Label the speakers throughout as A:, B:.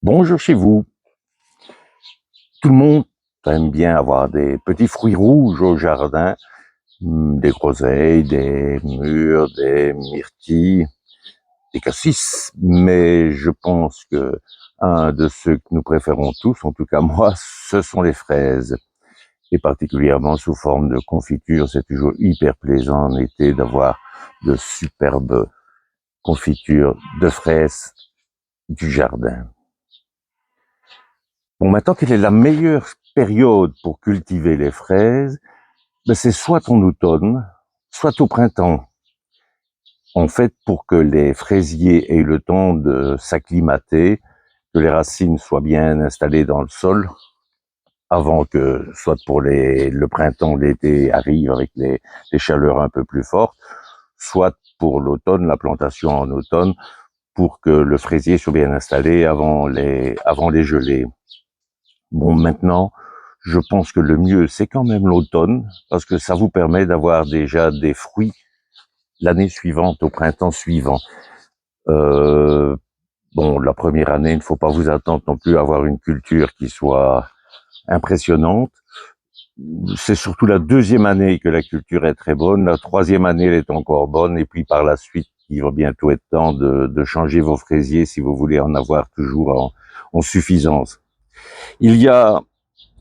A: Bonjour chez vous. Tout le monde aime bien avoir des petits fruits rouges au jardin, des groseilles, des mûres, des myrtilles, des cassis. Mais je pense que un de ceux que nous préférons tous, en tout cas moi, ce sont les fraises. Et particulièrement sous forme de confiture, c'est toujours hyper plaisant en été d'avoir de superbes confitures de fraises du jardin. Bon, maintenant, quelle est la meilleure période pour cultiver les fraises? Ben, c'est soit en automne, soit au printemps. En fait, pour que les fraisiers aient le temps de s'acclimater, que les racines soient bien installées dans le sol, avant que, soit pour le printemps, l'été arrive avec les chaleurs un peu plus fortes, soit pour l'automne, la plantation en automne, pour que le fraisier soit bien installé avant les gelées. Bon, maintenant, je pense que le mieux, c'est quand même l'automne, parce que ça vous permet d'avoir déjà des fruits l'année suivante, au printemps suivant. Euh, bon, la première année, il ne faut pas vous attendre non plus à avoir une culture qui soit impressionnante. C'est surtout la deuxième année que la culture est très bonne. La troisième année, elle est encore bonne. Et puis par la suite, il va bientôt être temps de changer vos fraisiers si vous voulez en avoir toujours en suffisance. Il y a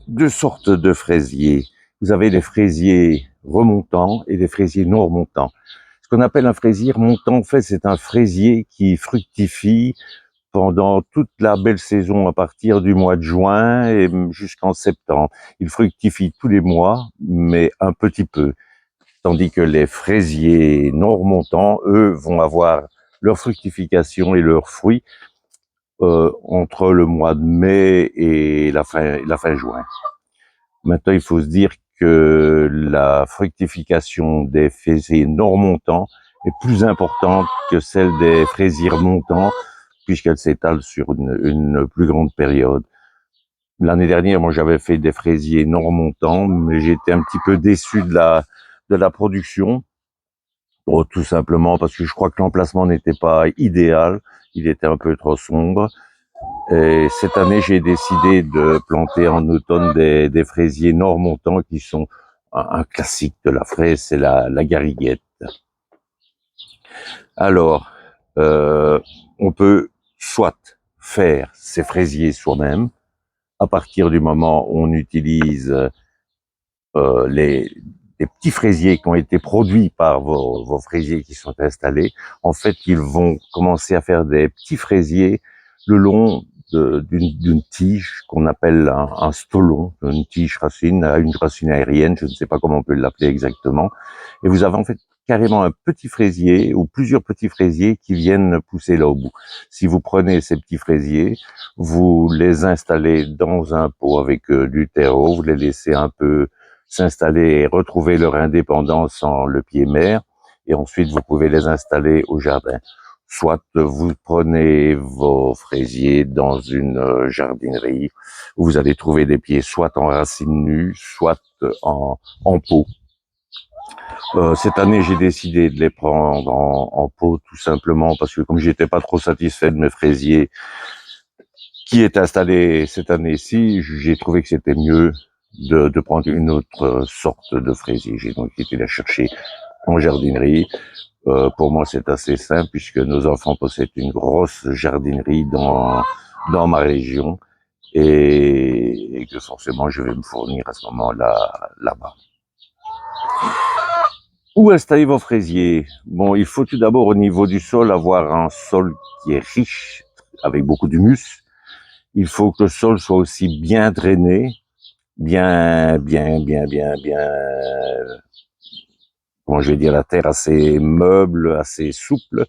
A: deux sortes de fraisiers. Vous avez les fraisiers remontants et les fraisiers non remontants. Ce qu'on appelle un fraisier remontant, en fait, c'est un fraisier qui fructifie pendant toute la belle saison à partir du mois de juin et jusqu'en septembre. Il fructifie tous les mois, mais un petit peu. Tandis que les fraisiers non remontants, eux, vont avoir leur fructification et leurs fruits entre le mois de mai et la fin juin. Maintenant, il faut se dire que la fructification des fraisiers non remontants est plus importante que celle des fraisiers remontants, puisqu'elle s'étale sur une plus grande période. L'année dernière, moi, j'avais fait des fraisiers non remontants, mais j'étais un petit peu déçu de la production. Bon, tout simplement parce que je crois que l'emplacement n'était pas idéal, il était un peu trop sombre. Et cette année, j'ai décidé de planter en automne des fraisiers non remontants qui sont un classique de la fraise, c'est la gariguette. Alors, on peut soit faire ces fraisiers soi-même, à partir du moment où on utilise les petits fraisiers qui ont été produits par vos fraisiers qui sont installés. En fait, ils vont commencer à faire des petits fraisiers le long d'une tige qu'on appelle un stolon, une tige racine, une racine aérienne, je ne sais pas comment on peut l'appeler exactement. Et vous avez en fait carrément un petit fraisier ou plusieurs petits fraisiers qui viennent pousser là au bout. Si vous prenez ces petits fraisiers, vous les installez dans un pot avec du terreau, vous les laissez un peu s'installer et retrouver leur indépendance sans le pied-mère. Et ensuite, vous pouvez les installer au jardin. Soit vous prenez vos fraisiers dans une jardinerie où vous allez trouver des pieds soit en racines nues, soit en pot. Cette année, j'ai décidé de les prendre en pot tout simplement parce que comme j'étais pas trop satisfait de mes fraisiers qui est installé cette année-ci, j'ai trouvé que c'était mieux de prendre une autre sorte de fraisier. J'ai donc été la chercher en jardinerie. Pour moi, c'est assez simple puisque nos enfants possèdent une grosse jardinerie dans ma région et que forcément, je vais me fournir à ce moment-là là-bas. Où installer vos fraisiers? Bon, il faut tout d'abord au niveau du sol avoir un sol qui est riche avec beaucoup d'humus. Il faut que le sol soit aussi bien drainé, bien, comment je vais dire, la terre assez meuble, assez souple.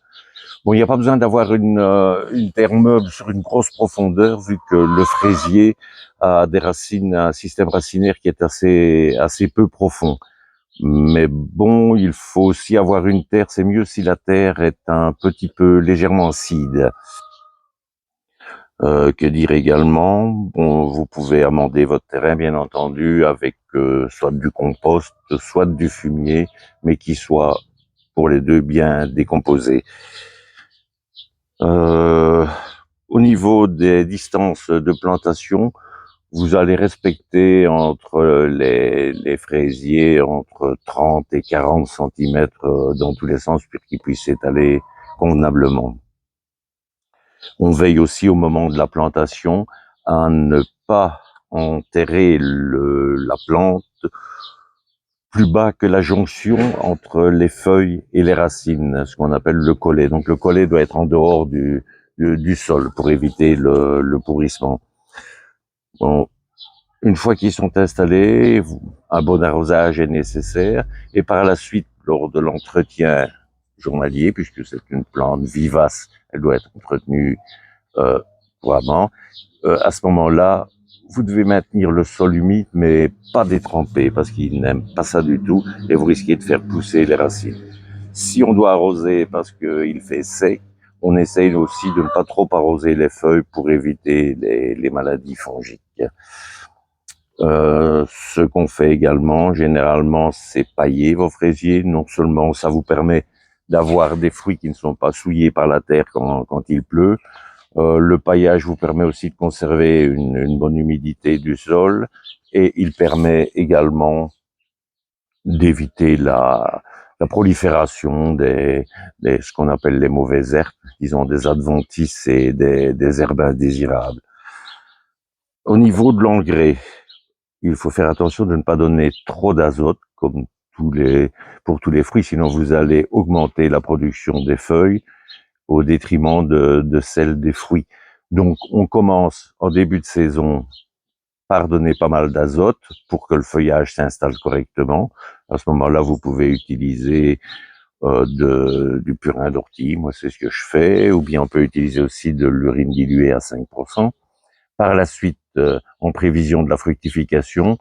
A: Bon, il n'y a pas besoin d'avoir une terre meuble sur une grosse profondeur, vu que le fraisier a des racines, un système racinaire qui est assez peu profond. Mais bon, il faut aussi avoir une terre, c'est mieux si la terre est un petit peu légèrement acide. Que dire également? Bon, vous pouvez amender votre terrain, bien entendu, avec soit du compost, soit du fumier, mais qui soit pour les deux bien décomposé. Au niveau des distances de plantation, vous allez respecter entre les fraisiers entre 30 et 40 centimètres dans tous les sens pour qu'ils puissent s'étaler convenablement. On veille aussi au moment de la plantation à ne pas enterrer la plante plus bas que la jonction entre les feuilles et les racines, ce qu'on appelle le collet. Donc le collet doit être en dehors du sol pour éviter le pourrissement. Bon, une fois qu'ils sont installés, un bon arrosage est nécessaire et par la suite, lors de l'entretien journalier, puisque c'est une plante vivace, elle doit être entretenue couramment. À ce moment-là, vous devez maintenir le sol humide, mais pas détrempé, parce qu'il n'aime pas ça du tout, et vous risquez de faire pousser les racines. Si on doit arroser parce qu'il fait sec, on essaye aussi de ne pas trop arroser les feuilles pour éviter les maladies fongiques. Ce qu'on fait également, généralement, c'est pailler vos fraisiers. Non seulement ça vous permet d'avoir des fruits qui ne sont pas souillés par la terre quand il pleut, le paillage vous permet aussi de conserver une bonne humidité du sol et il permet également d'éviter la prolifération des ce qu'on appelle les mauvaises herbes, disons des adventices et des herbes indésirables. Au niveau de l'engrais, il faut faire attention de ne pas donner trop d'azote comme pour tous les fruits, sinon vous allez augmenter la production des feuilles au détriment de celle des fruits. Donc, on commence en début de saison par donner pas mal d'azote pour que le feuillage s'installe correctement. À ce moment-là, vous pouvez utiliser du purin d'ortie, moi c'est ce que je fais, ou bien on peut utiliser aussi de l'urine diluée à 5%. Par la suite, en prévision de la fructification,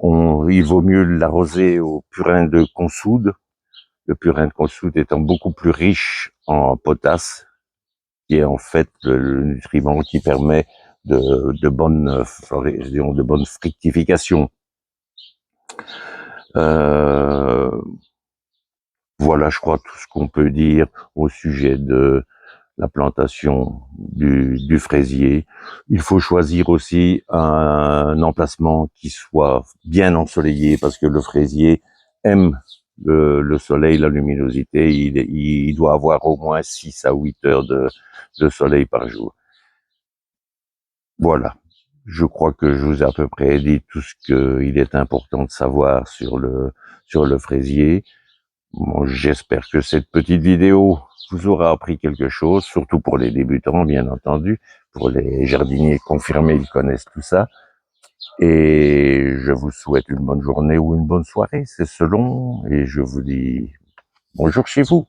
A: il vaut mieux l'arroser au purin de consoude, le purin de consoude étant beaucoup plus riche en potasse, qui est en fait le nutriment qui permet de bonnes floraison, de bonne fructification. Voilà, je crois, tout ce qu'on peut dire au sujet de la plantation du fraisier. Il faut choisir aussi un emplacement qui soit bien ensoleillé parce que le fraisier aime le soleil, la luminosité. Il doit avoir au moins 6 à 8 heures de soleil par jour. Voilà. Je crois que je vous ai à peu près dit tout ce qu'il est important de savoir sur le fraisier. Bon, j'espère que cette petite vidéo vous aura appris quelque chose, surtout pour les débutants, bien entendu. Pour les jardiniers confirmés, ils connaissent tout ça. Et je vous souhaite une bonne journée ou une bonne soirée, c'est selon. Et je vous dis bonjour chez vous.